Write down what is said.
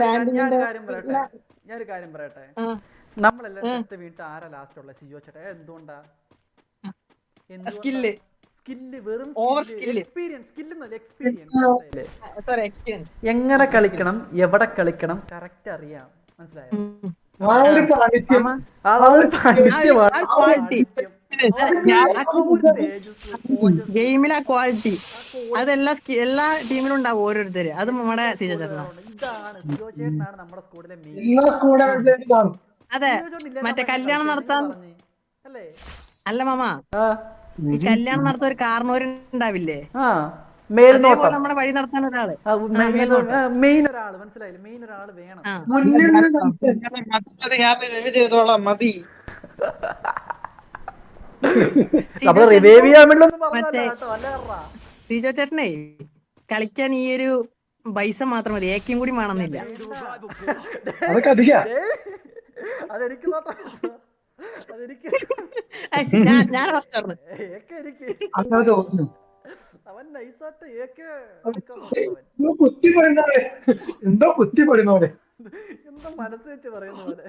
ലാൻഡിങ്ങിന്റെ ഞാനൊരു കാര്യം പറയട്ടെ. നമ്മളെല്ലാം ചെത്ത് വീണിട്ട് ആരാ ലാസ്റ്റ് ഉള്ള സിജോ ചേട്ടാ? എന്തുകൊണ്ടാ? സ്കില്ല് വെറും എക്സ്പീരിയൻസ്. എങ്ങനെ കളിക്കണം, എവിടെ കളിക്കണം കറക്റ്റ് അറിയാം. മനസ്സിലായോ? ഗെയിമിലെ ക്വാളിറ്റി എല്ലാ ടീമിലും ഉണ്ടാവും ഓരോരുത്തര്. അത് നമ്മുടെ സിജോ ചേട്ടനാണ്. ഇതാണ് സിജോ ചേട്ടനാണ് നമ്മുടെ സ്കൂളിലെ മെയിൻ. അതെ, മറ്റേ കല്യാണം നടത്താൻ അല്ല മാമ, ഈ കല്യാണം നടത്താൻ ഒരു കാരണവരുണ്ടാവില്ലേ? മേൽനോട്ടം നമ്മുടെ വഴി നടത്താൻ ഒരാള്, മെയിൻ ഒരാള്. മനസ്സിലായില്ലേ? മെയിൻ ഒരാള് വേണം. മതി. സിജോ ചേട്ടനെ കളിക്കാൻ ഈ ഒരു പൈസ മാത്രം മതി, ഏക്കും കൂടി വേണമെന്നില്ല. അതെനിക്ക് ഞാൻ ഫസ്റ്റ് അവൻ നൈസായിട്ട് എന്തോ കുത്തി പറയുന്ന പോലെ, എന്തോ മനസ്സ് വെച്ച് പറയുന്ന പോലെ.